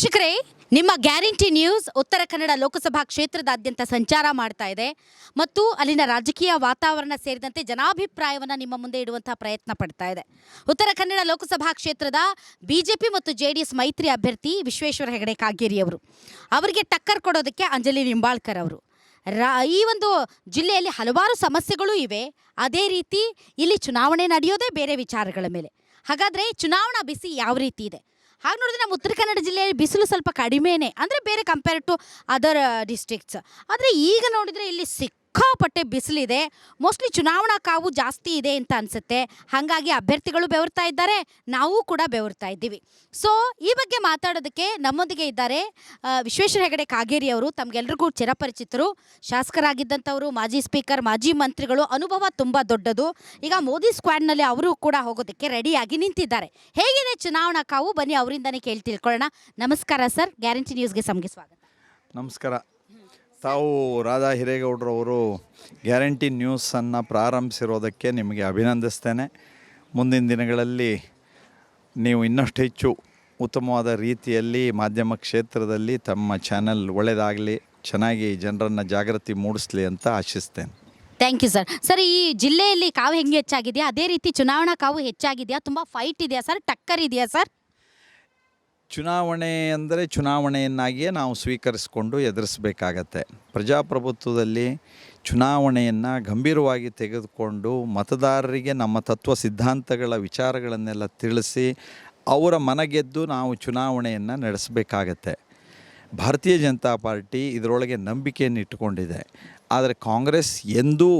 ವೀಕ್ಷಕರೇ, ನಿಮ್ಮ guarantee news Uttara Kannada Lok Sabha ಕ್ಷೇತ್ರದಾದ್ಯಂತ ಸಂಚಾರ ಮಾಡ್ತಾ ಇದೆ ಮತ್ತು ಅಲ್ಲಿನ ರಾಜಕೀಯ ವಾತಾವರಣ ಸೇರಿದಂತೆ ಜನಾಭಿಪ್ರಾಯವನ್ನು ನಿಮ್ಮ ಮುಂದೆ ಇಡುವಂತಹ ಪ್ರಯತ್ನ ಪಡ್ತಾ ಇದೆ. ಉತ್ತರ ಕನ್ನಡ ಲೋಕಸಭಾ ಕ್ಷೇತ್ರದ ಬಿಜೆಪಿ ಮತ್ತು ಜೆಡಿಎಸ್ ಮೈತ್ರಿ ಅಭ್ಯರ್ಥಿ ವಿಶ್ವೇಶ್ವರ ಹೆಗಡೆ ಕಾಗೇರಿ ಅವರಿಗೆ ಟಕ್ಕರ್ ಕೊಡೋದಕ್ಕೆ ಅಂಜಲಿ ನಿಂಬಾಳ್ಕರ್ ಅವರು. ಈ ಒಂದು ಜಿಲ್ಲೆಯಲ್ಲಿ ಹಲವಾರು ಸಮಸ್ಯೆಗಳು ಇವೆ. ಅದೇ ರೀತಿ ಇಲ್ಲಿ ಚುನಾವಣೆ ನಡೆಯೋದೇ ಬೇರೆ ವಿಚಾರಗಳ ಮೇಲೆ. ಹಾಗಾದರೆ ಚುನಾವಣಾ ಬಿಸಿ ಯಾವ ರೀತಿ ಇದೆ? ಹಾಗೆ ನೋಡಿದ್ರೆ ನಮ್ಮ ಉತ್ತರ ಕನ್ನಡ ಜಿಲ್ಲೆಯಲ್ಲಿ ಬಿಸಿಲು ಸ್ವಲ್ಪ ಕಡಿಮೆನೇ, ಅಂದರೆ ಬೇರೆ ಕಂಪೇರ್ ಟು ಅದರ್ ಡಿಸ್ಟ್ರಿಕ್ಟ್ಸ್. ಆದರೆ ಈಗ ನೋಡಿದರೆ ಇಲ್ಲಿ ಸಿಕ್ಕಾಪಟ್ಟೆ ಬಿಸಿಲಿದೆ. ಮೋಸ್ಟ್ಲಿ ಚುನಾವಣಾ ಕಾವು ಜಾಸ್ತಿ ಇದೆ ಅಂತ ಅನಿಸುತ್ತೆ. ಹಾಗಾಗಿ ಅಭ್ಯರ್ಥಿಗಳು ಬೆವರ್ತಾ ಇದ್ದಾರೆ, ನಾವು ಕೂಡ ಬೆವರ್ತಾ ಇದ್ದೀವಿ. ಸೊ ಈ ಬಗ್ಗೆ ಮಾತಾಡೋದಕ್ಕೆ ನಮ್ಮೊಂದಿಗೆ ಇದ್ದಾರೆ ವಿಶ್ವೇಶ್ವರ ಹೆಗಡೆ ಕಾಗೇರಿ ಅವರು. ತಮಗೆಲ್ರಿಗೂ ಚಿರಪರಿಚಿತರು, ಶಾಸಕರಾಗಿದ್ದಂಥವರು, ಮಾಜಿ ಸ್ಪೀಕರ್, ಮಾಜಿ ಮಂತ್ರಿಗಳು, ಅನುಭವ ತುಂಬ ದೊಡ್ಡದು. ಈಗ ಮೋದಿ ಸ್ಕ್ವಾಡ್ನಲ್ಲಿ ಅವರು ಕೂಡ ಹೋಗೋದಕ್ಕೆ ರೆಡಿಯಾಗಿ ನಿಂತಿದ್ದಾರೆ. ಹೇಗಿದೆ ಚುನಾವಣಾ ಕಾವು? ಬನ್ನಿ ಅವರಿಂದನೇ ಕೇಳಿ ತಿಳ್ಕೊಳ್ಳೋಣ. ನಮಸ್ಕಾರ ಸರ್, ಗ್ಯಾರಂಟಿ ನ್ಯೂಸ್ಗೆ ಸ್ವಾಗತ. ನಮಸ್ಕಾರ. ತಾವು ರಾಧಾ ಹಿರೇಗೌಡರವರು ಗ್ಯಾರಂಟಿ ನ್ಯೂಸನ್ನು ಪ್ರಾರಂಭಿಸಿರೋದಕ್ಕೆ ನಿಮಗೆ ಅಭಿನಂದಿಸ್ತೇನೆ. ಮುಂದಿನ ದಿನಗಳಲ್ಲಿ ನೀವು ಇನ್ನಷ್ಟು ಹೆಚ್ಚು ಉತ್ತಮವಾದ ರೀತಿಯಲ್ಲಿ ಮಾಧ್ಯಮ ಕ್ಷೇತ್ರದಲ್ಲಿ ತಮ್ಮ ಚಾನೆಲ್ ಒಳ್ಳೆಯದಾಗಲಿ, ಚೆನ್ನಾಗಿ ಜನರನ್ನು ಜಾಗೃತಿ ಮೂಡಿಸಲಿ ಅಂತ ಆಶಿಸ್ತೇನೆ. Thank you sir. ಸರ್, ಈ ಜಿಲ್ಲೆಯಲ್ಲಿ ಕಾವು ಹೆಂಗೆ ಹೆಚ್ಚಾಗಿದೆಯಾ ಅದೇ ರೀತಿ ಚುನಾವಣಾ ಕಾವು ಹೆಚ್ಚಾಗಿದೆಯಾ? ತುಂಬ ಫೈಟ್ ಇದೆಯಾ ಸರ್? ಟಕ್ಕರ್ ಇದೆಯಾ ಸರ್? ಚುನಾವಣೆ ಅಂದರೆ ಚುನಾವಣೆಯನ್ನಾಗಿಯೇ ನಾವು ಸ್ವೀಕರಿಸಿಕೊಂಡು ಎದುರಿಸಬೇಕಾಗತ್ತೆ. ಪ್ರಜಾಪ್ರಭುತ್ವದಲ್ಲಿ ಚುನಾವಣೆಯನ್ನು ಗಂಭೀರವಾಗಿ ತೆಗೆದುಕೊಂಡು ಮತದಾರರಿಗೆ ನಮ್ಮ ತತ್ವ ಸಿದ್ಧಾಂತಗಳ ವಿಚಾರಗಳನ್ನೆಲ್ಲ ತಿಳಿಸಿ ಅವರ ಮನಗೆದ್ದು ನಾವು ಚುನಾವಣೆಯನ್ನು ನಡೆಸಬೇಕಾಗತ್ತೆ. ಭಾರತೀಯ ಜನತಾ ಪಾರ್ಟಿ ಇದರೊಳಗೆ ನಂಬಿಕೆಯನ್ನು ಇಟ್ಟುಕೊಂಡಿದೆ. ಆದರೆ ಕಾಂಗ್ರೆಸ್ ಎಂದೂ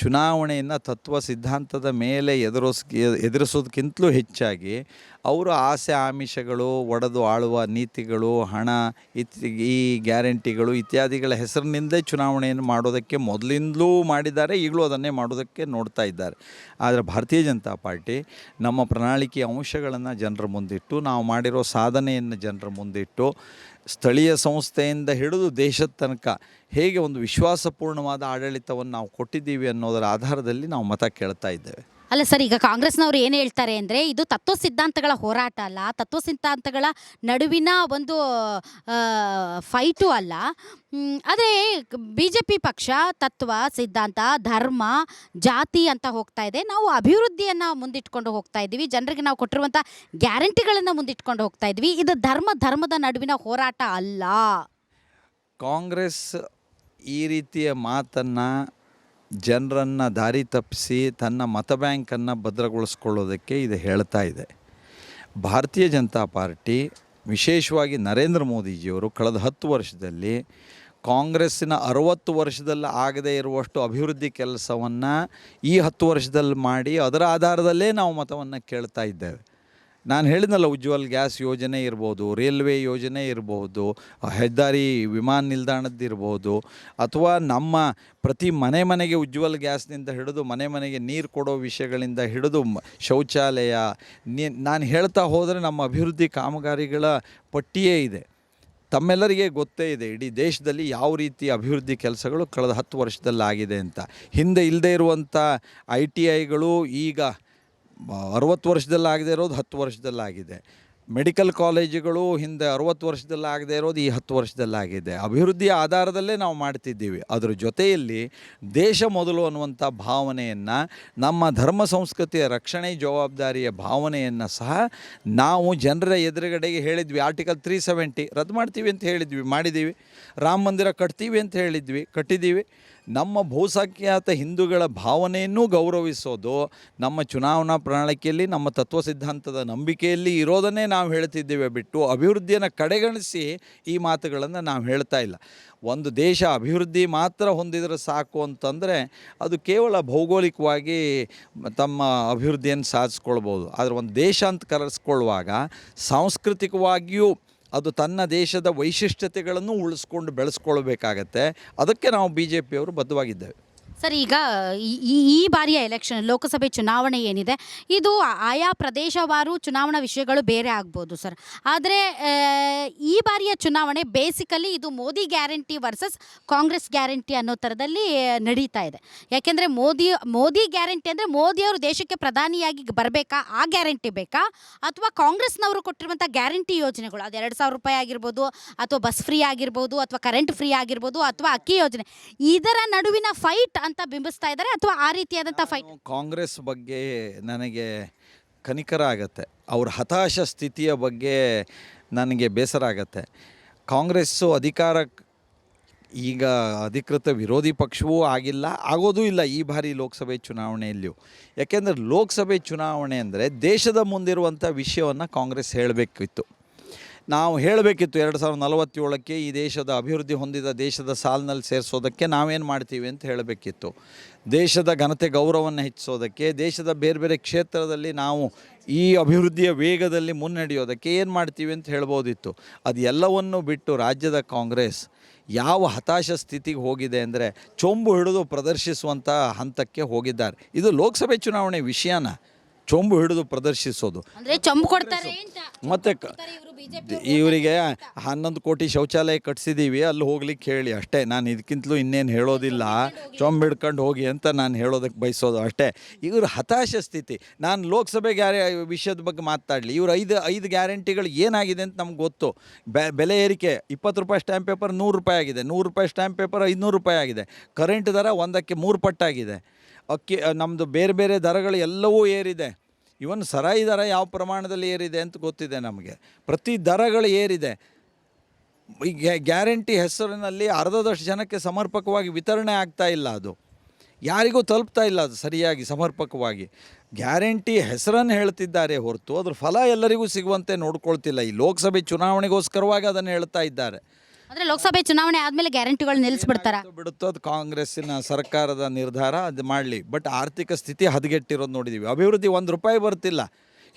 ಚುನಾವಣೆಯನ್ನು ತತ್ವ ಸಿದ್ಧಾಂತದ ಮೇಲೆ ಎದುರಿಸೋದಕ್ಕಿಂತಲೂ ಹೆಚ್ಚಾಗಿ ಅವರ ಆಸೆ ಆಮಿಷಗಳು, ಒಡೆದು ಆಳುವ ನೀತಿಗಳು, ಹಣ, ಈ ಗ್ಯಾರಂಟಿಗಳು ಇತ್ಯಾದಿಗಳ ಹೆಸರಿನಿಂದೇ ಚುನಾವಣೆಯನ್ನು ಮಾಡೋದಕ್ಕೆ ಮೊದಲಿಂದಲೂ ಮಾಡಿದ್ದಾರೆ, ಈಗಲೂ ಅದನ್ನೇ ಮಾಡೋದಕ್ಕೆ ನೋಡ್ತಾ ಇದ್ದಾರೆ. ಆದರೆ ಭಾರತೀಯ ಜನತಾ ಪಾರ್ಟಿ ನಮ್ಮ ಪ್ರಣಾಳಿಕೆಯ ಅಂಶಗಳನ್ನು ಜನರ ಮುಂದಿಟ್ಟು, ನಾವು ಮಾಡಿರೋ ಸಾಧನೆಯನ್ನು ಜನರ ಮುಂದಿಟ್ಟು, ಸ್ಥಳೀಯ ಸಂಸ್ಥೆಯಿಂದ ಹಿಡಿದು ದೇಶದ ತನಕ ಹೇಗೆ ಒಂದು ವಿಶ್ವಾಸಪೂರ್ಣವಾದ ಆಡಳಿತವನ್ನು ನಾವು ಕೊಟ್ಟಿದ್ದೀವಿ ಅನ್ನೋದರ ಆಧಾರದಲ್ಲಿ ನಾವು ಮತ ಕೇಳ್ತಾ ಇದ್ದೇವೆ. ಅಲ್ಲ ಸರ್, ಈಗ ಕಾಂಗ್ರೆಸ್ನವರು ಏನು ಹೇಳ್ತಾರೆ ಅಂದರೆ ಇದು ತತ್ವ ಸಿದ್ಧಾಂತಗಳ ಹೋರಾಟ ಅಲ್ಲ, ತತ್ವ ಸಿದ್ಧಾಂತಗಳ ನಡುವಿನ ಒಂದು ಫೈಟು ಅಲ್ಲ. ಆದರೆ ಬಿ ಜೆ ಪಿ ಪಕ್ಷ ತತ್ವ ಸಿದ್ಧಾಂತ, ಧರ್ಮ, ಜಾತಿ ಅಂತ ಹೋಗ್ತಾ ಇದೆ. ನಾವು ಅಭಿವೃದ್ಧಿಯನ್ನು ಮುಂದಿಟ್ಕೊಂಡು ಹೋಗ್ತಾ ಇದ್ದೀವಿ, ಜನರಿಗೆ ನಾವು ಕೊಟ್ಟಿರುವಂಥ ಗ್ಯಾರಂಟಿಗಳನ್ನು ಮುಂದಿಟ್ಕೊಂಡು ಹೋಗ್ತಾ ಇದ್ವಿ. ಇದು ಧರ್ಮದ ನಡುವಿನ ಹೋರಾಟ ಅಲ್ಲ. ಕಾಂಗ್ರೆಸ್ ಈ ರೀತಿಯ ಮಾತನ್ನು ಜನರನ್ನು ದಾರಿ ತಪ್ಪಿಸಿ ತನ್ನ ಮತ ಬ್ಯಾಂಕನ್ನು ಭದ್ರಗೊಳಿಸ್ಕೊಳ್ಳೋದಕ್ಕೆ ಇದು ಹೇಳ್ತಾ ಇದೆ. ಭಾರತೀಯ ಜನತಾ ಪಾರ್ಟಿ, ವಿಶೇಷವಾಗಿ ನರೇಂದ್ರ ಮೋದಿಜಿಯವರು ಕಳೆದ 10 ವರ್ಷದಲ್ಲಿ ಕಾಂಗ್ರೆಸ್ಸಿನ 60 ವರ್ಷದಲ್ಲಿ ಆಗದೇ ಇರುವಷ್ಟು ಅಭಿವೃದ್ಧಿ ಕೆಲಸವನ್ನು ಈ 10 ವರ್ಷದಲ್ಲಿ ಮಾಡಿ ಅದರ ಆಧಾರದಲ್ಲೇ ನಾವು ಮತವನ್ನು ಕೇಳ್ತಾ ಇದ್ದೇವೆ. ನಾನು ಹೇಳಿದ್ನಲ್ಲ, ಉಜ್ವಲ್ ಗ್ಯಾಸ್ ಯೋಜನೆ ಇರ್ಬೋದು, ರೈಲ್ವೆ ಯೋಜನೆ ಇರ್ಬೋದು, ಹೆದ್ದಾರಿ ವಿಮಾನ ನಿಲ್ದಾಣದ್ದಿರ್ಬೋದು, ಅಥವಾ ನಮ್ಮ ಪ್ರತಿ ಮನೆಗೆ ಉಜ್ವಲ್ ಗ್ಯಾಸ್ನಿಂದ ಹಿಡಿದು ಮನೆಗೆ ನೀರು ಕೊಡೋ ವಿಷಯಗಳಿಂದ ಹಿಡಿದು ಶೌಚಾಲಯ, ನಾನು ಹೇಳ್ತಾ ಹೋದರೆ ನಮ್ಮ ಅಭಿವೃದ್ಧಿ ಕಾಮಗಾರಿಗಳ ಪಟ್ಟಿಯೇ ಇದೆ. ತಮ್ಮೆಲ್ಲರಿಗೆ ಗೊತ್ತೇ ಇದೆ ಇಡೀ ದೇಶದಲ್ಲಿ ಯಾವ ರೀತಿ ಅಭಿವೃದ್ಧಿ ಕೆಲಸಗಳು ಕಳೆದ 10 ವರ್ಷದಲ್ಲಿ ಆಗಿದೆ ಅಂತ. ಹಿಂದೆ ಇಲ್ಲದೇ ಇರುವಂಥ ITIಗಳು ಈಗ 60 ವರ್ಷದಲ್ಲಿ ಆಗದೆ ಇರೋದು 10 ವರ್ಷದಲ್ಲಾಗಿದೆ. ಮೆಡಿಕಲ್ ಕಾಲೇಜುಗಳು ಹಿಂದೆ 60 ವರ್ಷದಲ್ಲಿ ಆಗದೆ ಇರೋದು ಈ 10 ವರ್ಷದಲ್ಲಾಗಿದೆ. ಅಭಿವೃದ್ಧಿಯ ಆಧಾರದಲ್ಲೇ ನಾವು ಮಾಡ್ತಿದ್ದೀವಿ. ಅದರ ಜೊತೆಯಲ್ಲಿ ದೇಶ ಮೊದಲು ಅನ್ನುವಂಥ ಭಾವನೆಯನ್ನು, ನಮ್ಮ ಧರ್ಮ ಸಂಸ್ಕೃತಿಯ ರಕ್ಷಣೆ ಜವಾಬ್ದಾರಿಯ ಭಾವನೆಯನ್ನು ಸಹ ನಾವು ಜನರ ಎದುರುಗಡೆಗೆ ಹೇಳಿದ್ವಿ. ಆರ್ಟಿಕಲ್ 370 ರದ್ದು ಮಾಡ್ತೀವಿ ಅಂತ ಹೇಳಿದ್ವಿ, ಮಾಡಿದ್ದೀವಿ. ರಾಮ ಮಂದಿರ ಕಟ್ತೀವಿ ಅಂತ ಹೇಳಿದ್ವಿ, ಕಟ್ಟಿದ್ದೀವಿ. ನಮ್ಮ ಬಹುಸಂಖ್ಯಾತ ಹಿಂದೂಗಳ ಭಾವನೆಯನ್ನು ಗೌರವಿಸೋದು ನಮ್ಮ ಚುನಾವಣಾ ಪ್ರಣಾಳಿಕೆಯಲ್ಲಿ, ನಮ್ಮ ತತ್ವ ಸಿದ್ಧಾಂತದ ನಂಬಿಕೆಯಲ್ಲಿ ಇರೋದನ್ನೇ ನಾವು ಹೇಳ್ತಿದ್ದೇವೆ ಬಿಟ್ಟು ಅಭಿವೃದ್ಧಿಯನ್ನು ಕಡೆಗಣಿಸಿ ಈ ಮಾತುಗಳನ್ನು ನಾವು ಹೇಳ್ತಾ ಇಲ್ಲ. ಒಂದು ದೇಶ ಅಭಿವೃದ್ಧಿ ಮಾತ್ರ ಹೊಂದಿದರೆ ಸಾಕು ಅಂತಂದರೆ ಅದು ಕೇವಲ ಭೌಗೋಳಿಕವಾಗಿ ತಮ್ಮ ಅಭಿವೃದ್ಧಿಯನ್ನು ಸಾಧಿಸ್ಕೊಳ್ಬೋದು. ಆದರೆ ಒಂದು ದೇಶ ಅಂತ ಕರೆಸ್ಕೊಳ್ಳುವಾಗ ಸಾಂಸ್ಕೃತಿಕವಾಗಿಯೂ ಅದು ತನ್ನ ದೇಶದ ವೈಶಿಷ್ಟ್ಯತೆಗಳನ್ನು ಉಳಿಸ್ಕೊಂಡು ಬೆಳೆಸ್ಕೊಳ್ಬೇಕಾಗತ್ತೆ. ಅದಕ್ಕೆ ನಾವು BJPಯವರು ಬದ್ಧವಾಗಿದ್ದೇವೆ. ಸರ್ ಈಗ ಈ ಬಾರಿಯ ಎಲೆಕ್ಷನ್ ಲೋಕಸಭೆ ಚುನಾವಣೆ ಏನಿದೆ ಇದು ಆಯಾ ಪ್ರದೇಶವಾರು ಚುನಾವಣಾ ವಿಷಯಗಳು ಬೇರೆ ಆಗ್ಬೋದು ಸರ್. ಆದರೆ ಈ ಬಾರಿಯ ಚುನಾವಣೆ ಬೇಸಿಕಲಿ ಇದು Modi guarantee versus Congress guarantee ಅನ್ನೋ ಥರದಲ್ಲಿ ನಡೀತಾ ಇದೆ. ಯಾಕೆಂದರೆ ಮೋದಿ ಗ್ಯಾರಂಟಿ ಅಂದರೆ ಮೋದಿಯವರು ದೇಶಕ್ಕೆ ಪ್ರಧಾನಿಯಾಗಿ ಬರಬೇಕಾ ಆ ಗ್ಯಾರಂಟಿ ಬೇಕಾ, ಅಥವಾ ಕಾಂಗ್ರೆಸ್ನವರು ಕೊಟ್ಟಿರುವಂಥ ಗ್ಯಾರಂಟಿ ಯೋಜನೆಗಳು ಅದು 2,000 ರೂಪಾಯಿ ಆಗಿರ್ಬೋದು, ಅಥವಾ ಬಸ್ ಫ್ರೀ ಆಗಿರ್ಬೋದು, ಅಥವಾ ಕರೆಂಟ್ ಫ್ರೀ ಆಗಿರ್ಬೋದು, ಅಥವಾ ಅಕ್ಕಿ ಯೋಜನೆ, ಇದರ ನಡುವಿನ ಫೈಟ್ ಅಂತ ಬಿಂಬಿಸ್ತಾ ಇದ್ದಾರೆ ಅಥವಾ ಆ ರೀತಿಯಾದಂಥ ಫೈಟ್? ಕಾಂಗ್ರೆಸ್ ಬಗ್ಗೆ ನನಗೆ ಕನಿಕರ ಆಗತ್ತೆ, ಅವ್ರ ಹತಾಶ ಸ್ಥಿತಿಯ ಬಗ್ಗೆ ನನಗೆ ಬೇಸರ ಆಗತ್ತೆ. ಕಾಂಗ್ರೆಸ್ಸು ಈಗ ಅಧಿಕೃತ ವಿರೋಧಿ ಪಕ್ಷವೂ ಆಗಿಲ್ಲ, ಆಗೋದೂ ಇಲ್ಲ ಈ ಬಾರಿ ಲೋಕಸಭೆ ಚುನಾವಣೆಯಲ್ಲಿಯೂ. ಯಾಕೆಂದರೆ ಲೋಕಸಭೆ ಚುನಾವಣೆ ಅಂದರೆ ದೇಶದ ಮುಂದಿರುವಂಥ ವಿಷಯವನ್ನು ಕಾಂಗ್ರೆಸ್ ಹೇಳಬೇಕಿತ್ತು. ನಾವು ಹೇಳಬೇಕಿತ್ತು 2047ಕ್ಕೆ ಈ ದೇಶದ ಅಭಿವೃದ್ಧಿ ಹೊಂದಿದ ದೇಶದ ಸಾಲಿನಲ್ಲಿ ಸೇರಿಸೋದಕ್ಕೆ ನಾವೇನು ಮಾಡ್ತೀವಿ ಅಂತ ಹೇಳಬೇಕಿತ್ತು. ದೇಶದ ಘನತೆ ಗೌರವವನ್ನು ಹೆಚ್ಚಿಸೋದಕ್ಕೆ, ದೇಶದ ಬೇರೆ ಬೇರೆ ಕ್ಷೇತ್ರದಲ್ಲಿ ನಾವು ಈ ಅಭಿವೃದ್ಧಿಯ ವೇಗದಲ್ಲಿ ಮುನ್ನಡೆಯೋದಕ್ಕೆ ಏನು ಮಾಡ್ತೀವಿ ಅಂತ ಹೇಳ್ಬೋದಿತ್ತು. ಅದು ಎಲ್ಲವನ್ನೂ ಬಿಟ್ಟು ರಾಜ್ಯದ ಕಾಂಗ್ರೆಸ್ ಯಾವ ಹತಾಶ ಸ್ಥಿತಿಗೆ ಹೋಗಿದೆ ಅಂದರೆ ಚೊಂಬು ಹಿಡಿದು ಪ್ರದರ್ಶಿಸುವಂಥ ಹಂತಕ್ಕೆ ಹೋಗಿದ್ದಾರೆ. ಇದು ಲೋಕಸಭೆ ಚುನಾವಣೆ ವಿಷಯನ ಚೊಂಬು ಹಿಡಿದು ಪ್ರದರ್ಶಿಸೋದು ಅಂದರೆ ಚೊಂಬು ಕೊಡ್ತಾರೆ ಮತ್ತು ಇವರಿಗೆ 11 ಕೋಟಿ ಶೌಚಾಲಯ ಕಟ್ಸಿದ್ದೀವಿ, ಅಲ್ಲಿ ಹೋಗ್ಲಿಕ್ಕೆ ಹೇಳಿ ಅಷ್ಟೇ. ನಾನು ಇದಕ್ಕಿಂತಲೂ ಇನ್ನೇನು ಹೇಳೋದಿಲ್ಲ, ಚೊಂಬು ಹಿಡ್ಕೊಂಡು ಹೋಗಿ ಅಂತ ನಾನು ಹೇಳೋದಕ್ಕೆ ಬಯಸೋದು ಅಷ್ಟೇ. ಇವರು ಹತಾಶ ಸ್ಥಿತಿ. ನಾನು ಲೋಕಸಭೆ ವಿಷಯದ ಬಗ್ಗೆ ಮಾತಾಡಲಿ. ಇವರು ಐದು ಗ್ಯಾರಂಟಿಗಳು ಏನಾಗಿದೆ ಅಂತ ನಮ್ಗೆ ಗೊತ್ತು. ಬೆಲೆ ಏರಿಕೆ 20 ರೂಪಾಯಿ ಸ್ಟ್ಯಾಂಪ್ ಪೇಪರ್ 100 ರೂಪಾಯಿ ಆಗಿದೆ, 100 ರೂಪಾಯಿ ಸ್ಟ್ಯಾಂಪ್ ಪೇಪರ್ 500 ರೂಪಾಯಿ ಆಗಿದೆ, ಕರೆಂಟ್ ದರ 1ಕ್ಕೆ 3 ಪಟ್ಟಾಗಿದೆ, ಅಕ್ಕಿ ನಮ್ಮದು ಬೇರೆ ಬೇರೆ ದರಗಳು ಎಲ್ಲವೂ ಏರಿದೆ. ಇವನ್ ಸರಾಯಿ ದರ ಯಾವ ಪ್ರಮಾಣದಲ್ಲಿ ಏರಿದೆ ಅಂತ ಗೊತ್ತಿದೆ ನಮಗೆ. ಪ್ರತಿ ದರಗಳು ಏರಿದೆ. ಈ ಗ್ಯಾರಂಟಿ ಹೆಸರಿನಲ್ಲಿ ಅರ್ಧದಷ್ಟು ಜನಕ್ಕೆ ಸಮರ್ಪಕವಾಗಿ ವಿತರಣೆ ಆಗ್ತಾ ಇಲ್ಲ, ಅದು ಯಾರಿಗೂ ತಲುಪ್ತಾ ಇಲ್ಲ ಅದು ಸರಿಯಾಗಿ ಸಮರ್ಪಕವಾಗಿ. ಗ್ಯಾರಂಟಿ ಹೆಸರನ್ನು ಹೇಳ್ತಿದ್ದಾರೆ ಹೊರತು ಅದ್ರ ಫಲ ಎಲ್ಲರಿಗೂ ಸಿಗುವಂತೆ ನೋಡ್ಕೊಳ್ತಿಲ್ಲ. ಈ ಲೋಕಸಭೆ ಚುನಾವಣೆಗೋಸ್ಕರವಾಗಿ ಅದನ್ನು ಹೇಳ್ತಾ ಇದ್ದಾರೆ. ಅಂದರೆ ಲೋಕಸಭೆ ಚುನಾವಣೆ ಆದಮೇಲೆ ಗ್ಯಾರಂಟಿಗಳು ನಿಲ್ಲಿಸ್ಬಿಡ್ತಾರ ಬಿಡುತ್ತೋ ಅದು ಕಾಂಗ್ರೆಸ್ಸಿನ ಸರ್ಕಾರದ ನಿರ್ಧಾರ, ಅದು ಮಾಡಲಿ. ಬಟ್ ಆರ್ಥಿಕ ಸ್ಥಿತಿ ಹದಗೆಟ್ಟಿರೋದು ನೋಡಿದ್ದೀವಿ. ಅಭಿವೃದ್ಧಿ 1 ರೂಪಾಯಿ ಬರ್ತಿಲ್ಲ.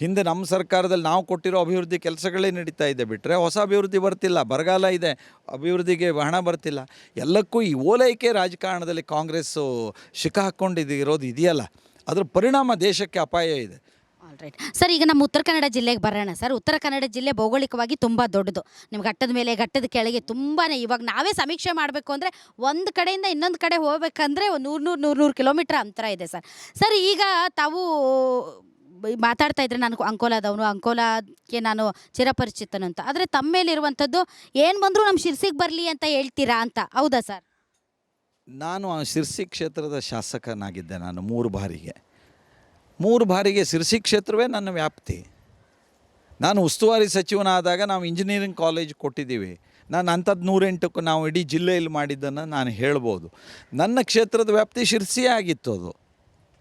ಹಿಂದೆ ನಮ್ಮ ಸರ್ಕಾರದಲ್ಲಿ ನಾವು ಕೊಟ್ಟಿರೋ ಅಭಿವೃದ್ಧಿ ಕೆಲಸಗಳೇ ನಡೀತಾ ಇದೆ, ಬಿಟ್ಟರೆ ಹೊಸ ಅಭಿವೃದ್ಧಿ ಬರ್ತಿಲ್ಲ. ಬರಗಾಲ ಇದೆ, ಅಭಿವೃದ್ಧಿಗೆ ಹಣ ಬರ್ತಿಲ್ಲ. ಎಲ್ಲಕ್ಕೂ ಈ ಓಲೈಕೆ ರಾಜಕಾರಣದಲ್ಲಿ ಕಾಂಗ್ರೆಸ್ಸು ಶಿಖ ಹಾಕ್ಕೊಂಡಿರೋದು ಇದೆಯಲ್ಲ, ಅದರ ಪರಿಣಾಮ ದೇಶಕ್ಕೆ ಅಪಾಯ ಇದೆ. ರೈಟ್ ಸರ್, ಈಗ ನಮ್ಮ ಉತ್ತರ ಕನ್ನಡ ಜಿಲ್ಲೆಗೆ ಬರೋಣ ಸರ್. ಉತ್ತರ ಕನ್ನಡ ಜಿಲ್ಲೆ ಭೌಗೋಳಿಕವಾಗಿ ತುಂಬ ದೊಡ್ಡದು. ನಿಮ್ಮ ಘಟ್ಟದ ಮೇಲೆ ಘಟ್ಟದ ಕೆಳಗೆ ತುಂಬಾ, ಇವಾಗ ನಾವೇ ಸಮೀಕ್ಷೆ ಮಾಡಬೇಕು ಅಂದರೆ ಒಂದು ಕಡೆಯಿಂದ ಇನ್ನೊಂದು ಕಡೆ ಹೋಗ್ಬೇಕಂದ್ರೆ 100 ಕಿಲೋಮೀಟ್ರ್ ಅಂತರ ಇದೆ ಸರ್. ಸರ್, ಈಗ ತಾವು ಮಾತಾಡ್ತಾ ಇದ್ರೆ ನಾನು ಅಂಕೋಲಾಕ್ಕೆ ನಾನು ಚಿರಪರಿಚಿತನು ಅಂತ, ಆದರೆ ತಮ್ಮ ಮೇಲಿರುವಂಥದ್ದು ಏನು ಬಂದರೂ ನಮ್ಮ ಶಿರ್ಸಿಗೆ ಬರಲಿ ಅಂತ ಹೇಳ್ತೀರಾ ಅಂತ, ಹೌದಾ ಸರ್? ನಾನು ಶಿರ್ಸಿ ಕ್ಷೇತ್ರದ ಶಾಸಕನಾಗಿದ್ದೆ. ನಾನು 3 ಬಾರಿಗೆ ಶಿರ್ಸಿ ಕ್ಷೇತ್ರವೇ ನನ್ನ ವ್ಯಾಪ್ತಿ. ನಾನು ಉಸ್ತುವಾರಿ ಸಚಿವನಾದಾಗ ನಾವು ಇಂಜಿನಿಯರಿಂಗ್ ಕಾಲೇಜ್ ಕೊಟ್ಟಿದ್ದೀವಿ. ನಾನು ಅಂಥದ್ದು 108ಕ್ಕೂ ನಾವು ಇಡೀ ಜಿಲ್ಲೆಯಲ್ಲಿ ಮಾಡಿದ್ದನ್ನು ನಾನು ಹೇಳ್ಬೋದು. ನನ್ನ ಕ್ಷೇತ್ರದ ವ್ಯಾಪ್ತಿ ಶಿರ್ಸಿಯೇ ಆಗಿತ್ತು. ಅದು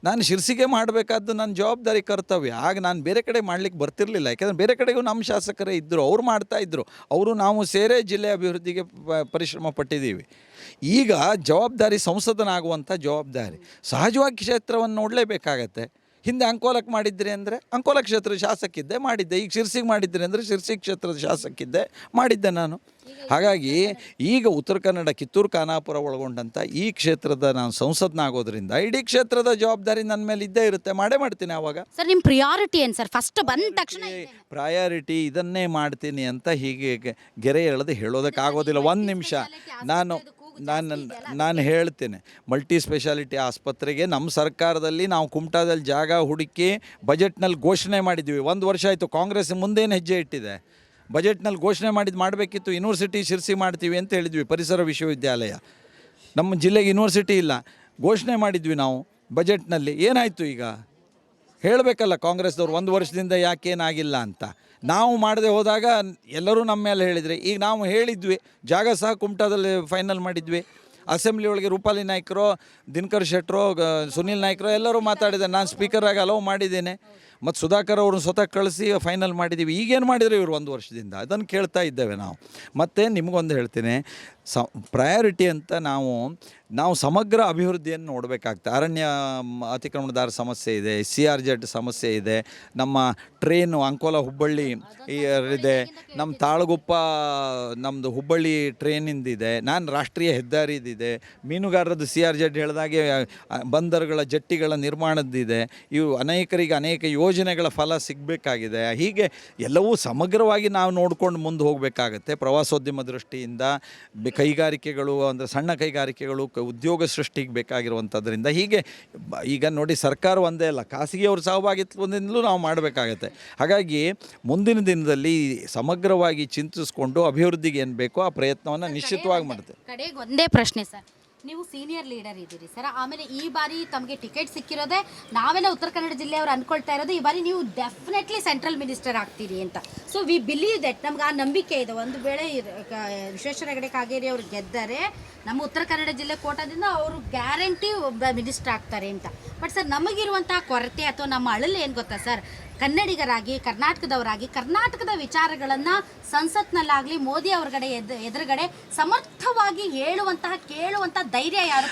ನಾನು ಶಿರ್ಸಿಗೆ ಮಾಡಬೇಕಾದ್ದು ನನ್ನ ಜವಾಬ್ದಾರಿ, ಕರ್ತವ್ಯ. ಆಗ ನಾನು ಬೇರೆ ಕಡೆ ಮಾಡಲಿಕ್ಕೆ ಬರ್ತಿರಲಿಲ್ಲ. ಯಾಕೆಂದರೆ ಬೇರೆ ಕಡೆಗೂ ನಮ್ಮ ಶಾಸಕರೇ ಇದ್ದರು, ಅವ್ರು ಮಾಡ್ತಾಯಿದ್ರು. ನಾವು ಸೇರೇ ಜಿಲ್ಲೆ ಅಭಿವೃದ್ಧಿಗೆ ಪರಿಶ್ರಮ ಪಟ್ಟಿದ್ದೀವಿ. ಈಗ ಜವಾಬ್ದಾರಿ ಸಂಸದನಾಗುವಂಥ ಜವಾಬ್ದಾರಿ. ಸಹಜವಾಗಿ ಕ್ಷೇತ್ರವನ್ನು ನೋಡಲೇಬೇಕಾಗತ್ತೆ. ಹಿಂದೆ ಅಂಕೋಲಕ್ಕೆ ಮಾಡಿದ್ರಿ ಅಂದರೆ ಅಂಕೋಲ ಕ್ಷೇತ್ರದ ಶಾಸಕಿದ್ದೆ, ಮಾಡಿದ್ದೆ. ಈಗ ಶಿರ್ಸಿಗೆ ಮಾಡಿದ್ರಿ ಅಂದರೆ ಶಿರ್ಸಿ ಕ್ಷೇತ್ರದ ಶಾಸಕಿದ್ದೆ, ಮಾಡಿದ್ದೆ ನಾನು. ಹಾಗಾಗಿ ಈಗ ಉತ್ತರ ಕನ್ನಡ ಕಿತ್ತೂರು ಖಾನಾಪುರ ಒಳಗೊಂಡಂಥ ಈ ಕ್ಷೇತ್ರದ ನಾನು ಸಂಸದನಾಗೋದ್ರಿಂದ ಇಡೀ ಕ್ಷೇತ್ರದ ಜವಾಬ್ದಾರಿ ನನ್ನ ಮೇಲೆ ಇದ್ದೇ ಇರುತ್ತೆ, ಮಾಡೇ ಮಾಡ್ತೀನಿ. ಆವಾಗ ಸರ್, ನಿಮ್ಮ ಪ್ರಿಯಾರಿಟಿ ಏನು ಸರ್? ಫಸ್ಟ್ ಬಂದ ತಕ್ಷಣ ಪ್ರಯಾರಿಟಿ ಇದನ್ನೇ ಮಾಡ್ತೀನಿ ಅಂತ ಹೀಗೆ ಗೆರೆ ಎಳೆದು ಹೇಳೋದಕ್ಕಾಗೋದಿಲ್ಲ. 1 ನಿಮಿಷ ನಾನು ಹೇಳ್ತೇನೆ. ಮಲ್ಟಿ ಸ್ಪೆಷಾಲಿಟಿ ಆಸ್ಪತ್ರೆಗೆ ನಮ್ಮ ಸರ್ಕಾರದಲ್ಲಿ ನಾವು ಕುಮಟಾದಲ್ಲಿ ಜಾಗ ಹುಡುಕಿ ಬಜೆಟ್ನಲ್ಲಿ ಘೋಷಣೆ ಮಾಡಿದ್ವಿ. 1 ವರ್ಷ ಆಯಿತು. ಕಾಂಗ್ರೆಸ್ ಮುಂದೇನು ಹೆಜ್ಜೆ ಇಟ್ಟಿದೆ? ಬಜೆಟ್ನಲ್ಲಿ ಘೋಷಣೆ ಮಾಡಬೇಕಿತ್ತು. ಯೂನಿವರ್ಸಿಟಿ ಶಿರ್ಸಿ ಮಾಡ್ತೀವಿ ಅಂತ ಹೇಳಿದ್ವಿ, ಪರಿಸರ ವಿಶ್ವವಿದ್ಯಾಲಯ. ನಮ್ಮ ಜಿಲ್ಲೆಗೆ ಯೂನಿವರ್ಸಿಟಿ ಇಲ್ಲ, ಘೋಷಣೆ ಮಾಡಿದ್ವಿ ನಾವು ಬಜೆಟ್ನಲ್ಲಿ. ಏನಾಯಿತು ಈಗ? ಹೇಳಬೇಕಲ್ಲ ಕಾಂಗ್ರೆಸ್ದವ್ರು 1 ವರ್ಷದಿಂದ ಯಾಕೇನಾಗಿಲ್ಲ ಅಂತ. ನಾವು ಮಾಡದೆ ಹೋದಾಗ ಎಲ್ಲರೂ ನಮ್ಮ ಮೇಲೆ ಹೇಳಿದರೆ, ಈಗ ನಾವು ಹೇಳಿದ್ವಿ, ಜಾಗ ಸಹ ಕುಮಟಾದಲ್ಲಿ ಫೈನಲ್ ಮಾಡಿದ್ವಿ. ಅಸೆಂಬ್ಲಿ ಒಳಗೆ ರೂಪಾಲಿ ನಾಯ್ಕರು, ದಿನಕರ್ ಶೆಟ್ಟರು, ಸುನಿಲ್ ನಾಯ್ಕರು ಎಲ್ಲರೂ ಮಾತಾಡಿದ್ದಾರೆ. ನಾನು ಸ್ಪೀಕರಾಗಿ ಅಲೋ ಮಾಡಿದ್ದೇನೆ. ಮತ್ತು ಸುಧಾಕರ್ ಅವ್ರನ್ನ ಸ್ವತಃ ಕಳಿಸಿ ಫೈನಲ್ ಮಾಡಿದ್ದೀವಿ. ಈಗೇನು ಮಾಡಿದ್ರು ಇವರು 1 ವರ್ಷದಿಂದ, ಅದನ್ನು ಕೇಳ್ತಾ ಇದ್ದೇವೆ ನಾವು. ಮತ್ತು ನಿಮಗೊಂದು ಹೇಳ್ತೀನಿ, ಪ್ರಯಾರಿಟಿ ಅಂತ ನಾವು ಸಮಗ್ರ ಅಭಿವೃದ್ಧಿಯನ್ನು ನೋಡಬೇಕಾಗ್ತದೆ. ಅರಣ್ಯ ಅತಿಕ್ರಮಣದಾರ ಸಮಸ್ಯೆ ಇದೆ, CRZ ಸಮಸ್ಯೆ ಇದೆ, ನಮ್ಮ ಟ್ರೈನು ಅಂಕೋಲ ಹುಬ್ಬಳ್ಳಿ ಇದೆ, ನಮ್ಮ ತಾಳಗುಪ್ಪ ನಮ್ಮದು ಹುಬ್ಬಳ್ಳಿ ಟ್ರೈನಿಂದಿದೆ, ನಾನು ರಾಷ್ಟ್ರೀಯ ಹೆದ್ದಾರಿದಿದೆ, ಮೀನುಗಾರರದ್ದು CRZ ಹೇಳಿದಾಗೆ ಬಂದರುಗಳ ಜಟ್ಟಿಗಳ ನಿರ್ಮಾಣದ್ದಿದೆ. ಇವು ಅನೇಕರಿಗೆ ಅನೇಕ ಯೋಜನೆಗಳ ಫಲ ಸಿಗಬೇಕಾಗಿದೆ. ಹೀಗೆ ಎಲ್ಲವೂ ಸಮಗ್ರವಾಗಿ ನಾವು ನೋಡ್ಕೊಂಡು ಮುಂದೆ ಹೋಗಬೇಕಾಗತ್ತೆ. ಪ್ರವಾಸೋದ್ಯಮ ದೃಷ್ಟಿಯಿಂದ ಕೈಗಾರಿಕೆಗಳು ಅಂದರೆ ಸಣ್ಣ ಕೈಗಾರಿಕೆಗಳು ಉದ್ಯೋಗ ಸೃಷ್ಟಿಗೆ ಬೇಕಾಗಿರುವಂಥದ್ರಿಂದ ಹೀಗೆ ಈಗ ನೋಡಿ, ಸರ್ಕಾರ ಒಂದೇ ಅಲ್ಲ, ಖಾಸಗಿಯವ್ರ ಸಹಭಾಗಿತ್ವದಿಂದಲೂ ನಾವು ಮಾಡಬೇಕಾಗತ್ತೆ. ಹಾಗಾಗಿ ಮುಂದಿನ ದಿನದಲ್ಲಿ ಸಮಗ್ರವಾಗಿ ಚಿಂತಿಸ್ಕೊಂಡು ಅಭಿವೃದ್ಧಿಗೆ ಏನು ಬೇಕೋ ಆ ಪ್ರಯತ್ನವನ್ನು ನಿಶ್ಚಿತವಾಗಿ ಮಾಡುತ್ತೆ. ಕಡೆಗೆ ಒಂದೇ ಪ್ರಶ್ನೆ ಸರ್, ನೀವು ಸೀನಿಯರ್ ಲೀಡರ್ ಇದ್ದೀರಿ ಸರ್, ಆಮೇಲೆ ಈ ಬಾರಿ ತಮಗೆ ಟಿಕೆಟ್ ಸಿಕ್ಕಿರೋದೆ, ನಾವೆಲ್ಲ ಉತ್ತರ ಕನ್ನಡ ಜಿಲ್ಲೆಯವರು ಅಂದ್ಕೊಳ್ತಾ ಇರೋದು ಈ ಬಾರಿ ನೀವು ಡೆಫಿನೆಟ್ಲಿ ಸೆಂಟ್ರಲ್ ಮಿನಿಸ್ಟರ್ ಆಗ್ತೀರಿ ಅಂತ. ಸೊ ವಿ ಬಿಲೀವ್ ದಟ್, ನಮ್ಗೆ ಆ ನಂಬಿಕೆ ಇದೆ. ಒಂದು ವೇಳೆ ವಿಶ್ವೇಶ್ವರ ಹೆಗಡೆ ಕಾಗೇರಿ ಅವರು ಗೆದ್ದರೆ ನಮ್ಮ ಉತ್ತರ ಕನ್ನಡ ಜಿಲ್ಲೆ ಕೋಟಾದಿಂದ ಅವರು ಗ್ಯಾರಂಟಿ ಒಬ್ಬ ಮಿನಿಸ್ಟರ್ ಆಗ್ತಾರೆ ಅಂತ. ಬಟ್ ಸರ್, ನಮಗಿರುವಂತಹ ಕೊರತೆ ಅಥವಾ ನಮ್ಮ ಅಳಲು ಏನು ಗೊತ್ತಾ ಸರ್, ಕನ್ನಡಿಗರಾಗಿ ಕರ್ನಾಟಕದವರಾಗಿ ಕರ್ನಾಟಕದ ವಿಚಾರಗಳನ್ನು ಸಂಸತ್ನಲ್ಲಾಗಲಿ ಮೋದಿ ಅವರುಗಡೆ ಎದುರುಗಡೆ ಸಮರ್ಥವಾಗಿ ಕೇಳುವಂತಹ ಧೈರ್ಯ ಯಾರು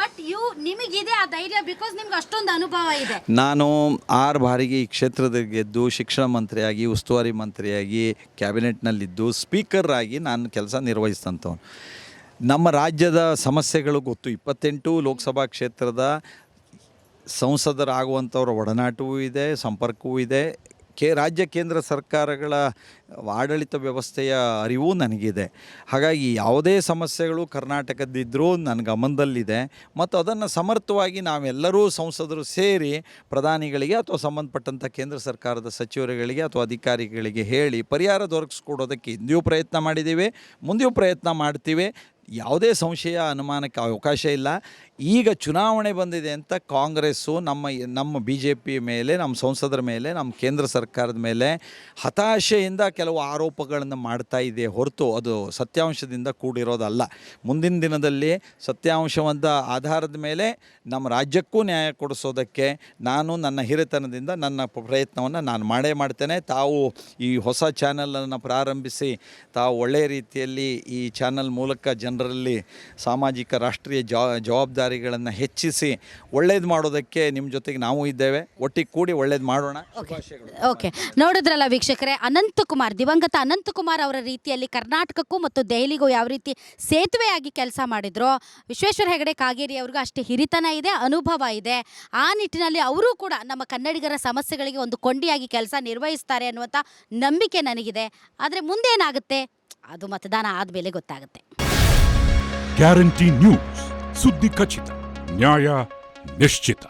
ಬಟ್ ನಿಮಗಿದೆ ಆ ಧೈರ್ಯ, ಬಿಕಾಸ್ ನಿಮ್ಗೆ ಅಷ್ಟೊಂದು ಅನುಭವ ಇದೆ. ನಾನು 6 ಬಾರಿಗೆ ಈ ಕ್ಷೇತ್ರದಲ್ಲಿ ಗೆದ್ದು ಶಿಕ್ಷಣ ಮಂತ್ರಿಯಾಗಿ, ಉಸ್ತುವಾರಿ ಮಂತ್ರಿಯಾಗಿ, ಕ್ಯಾಬಿನೆಟ್ನಲ್ಲಿದ್ದು ಸ್ಪೀಕರ್ ಆಗಿ ನಾನು ಕೆಲಸ ನಿರ್ವಹಿಸಿದಂಥವನು. ನಮ್ಮ ರಾಜ್ಯದ ಸಮಸ್ಯೆಗಳು ಗೊತ್ತು. 28 ಲೋಕಸಭಾ ಕ್ಷೇತ್ರದ ಸಂಸದರಾಗುವಂಥವ್ರ ಒಡನಾಟವೂ ಇದೆ, ಸಂಪರ್ಕವೂ ಇದೆ. ರಾಜ್ಯ ಕೇಂದ್ರ ಸರ್ಕಾರಗಳ ಆಡಳಿತ ವ್ಯವಸ್ಥೆಯ ಅರಿವು ನನಗಿದೆ. ಹಾಗಾಗಿ ಯಾವುದೇ ಸಮಸ್ಯೆಗಳು ಕರ್ನಾಟಕದಿದ್ದರೂ ನನ್ನ ಗಮನದಲ್ಲಿದೆ ಮತ್ತು ಅದನ್ನು ಸಮರ್ಥವಾಗಿ ನಾವೆಲ್ಲರೂ ಸಂಸದರು ಸೇರಿ ಪ್ರಧಾನಿಗಳಿಗೆ ಅಥವಾ ಸಂಬಂಧಪಟ್ಟಂಥ ಕೇಂದ್ರ ಸರ್ಕಾರದ ಸಚಿವರುಗಳಿಗೆ ಅಥವಾ ಅಧಿಕಾರಿಗಳಿಗೆ ಹೇಳಿ ಪರಿಹಾರ ದೊರಕಿಸ್ಕೊಡೋದಕ್ಕೆ ಹಿಂದೆಯೂ ಪ್ರಯತ್ನ ಮಾಡಿದ್ದೀವಿ, ಮುಂದೆಯೂ ಪ್ರಯತ್ನ ಮಾಡ್ತೀವಿ. ಯಾವುದೇ ಸಂಶಯ ಅನುಮಾನಕ್ಕೆ ಅವಕಾಶ ಇಲ್ಲ. ಈಗ ಚುನಾವಣೆ ಬಂದಿದೆ ಅಂತ ಕಾಂಗ್ರೆಸ್ಸು ನಮ್ಮ BJP ಮೇಲೆ, ನಮ್ಮ ಸಂಸದರ ಮೇಲೆ, ನಮ್ಮ ಕೇಂದ್ರ ಸರ್ಕಾರದ ಮೇಲೆ ಹತಾಶೆಯಿಂದ ಕೆಲವು ಆರೋಪಗಳನ್ನು ಮಾಡ್ತಾ ಇದೆ ಹೊರತು ಅದು ಸತ್ಯಾಂಶದಿಂದ ಕೂಡಿರೋದಲ್ಲ. ಮುಂದಿನ ದಿನದಲ್ಲಿ ಸತ್ಯಾಂಶವಾದ ಆಧಾರದ ಮೇಲೆ ನಮ್ಮ ರಾಜ್ಯಕ್ಕೂ ನ್ಯಾಯ ಕೊಡಿಸೋದಕ್ಕೆ ನಾನು ನನ್ನ ಹಿರಿತನದಿಂದ ನನ್ನ ಪ್ರಯತ್ನವನ್ನು ನಾನು ಮಾಡೇ ಮಾಡ್ತೇನೆ. ತಾವು ಈ ಹೊಸ ಚಾನಲನ್ನು ಪ್ರಾರಂಭಿಸಿ ತಾವು ಒಳ್ಳೆಯ ರೀತಿಯಲ್ಲಿ ಈ ಚಾನಲ್ ಮೂಲಕ ಜನರಲ್ಲಿ ಸಾಮಾಜಿಕ ರಾಷ್ಟ್ರೀಯ ಜವಾಬ್ದಾರಿಗಳನ್ನು ಹೆಚ್ಚಿಸಿ ಒಳ್ಳೇದು ಮಾಡೋದಕ್ಕೆ ನಿಮ್ಮ ಜೊತೆಗೆ ನಾವು ಇದ್ದೇವೆ. ಒಟ್ಟಿಗೆ ಕೂಡಿ ಒಳ್ಳೇದು ಮಾಡೋಣ. ಓಕೆ, ನೋಡಿದ್ರಲ್ಲ ವೀಕ್ಷಕರೇ, ದಿವಂಗತ ಅನಂತಕುಮಾರ್ ಅವರ ರೀತಿಯಲ್ಲಿ ಕರ್ನಾಟಕಕ್ಕೂ ಮತ್ತು ದೆಹಲಿಗೂ ಯಾವ ರೀತಿ ಸೇತುವೆಯಾಗಿ ಕೆಲಸ ಮಾಡಿದ್ರು, ವಿಶ್ವೇಶ್ವರ ಹೆಗಡೆ ಕಾಗೇರಿ ಅವ್ರಿಗೂ ಅಷ್ಟೇ ಹಿರಿತನ ಇದೆ, ಅನುಭವ ಇದೆ. ಆ ನಿಟ್ಟಿನಲ್ಲಿ ಅವರು ಕೂಡ ನಮ್ಮ ಕನ್ನಡಿಗರ ಸಮಸ್ಯೆಗಳಿಗೆ ಒಂದು ಕೊಂಡಿಯಾಗಿ ಕೆಲಸ ನಿರ್ವಹಿಸ್ತಾರೆ ಅನ್ನುವಂಥ ನಂಬಿಕೆ ನನಗಿದೆ. ಆದರೆ ಮುಂದೇನಾಗುತ್ತೆ ಅದು ಮತದಾನ ಆದಮೇಲೆ ಗೊತ್ತಾಗುತ್ತೆ. ಗ್ಯಾರಂಟಿ ನ್ಯೂಸ್, ಸುದ್ದಿ ಖಚಿತ, ನ್ಯಾಯ ನಿಶ್ಚಿತ.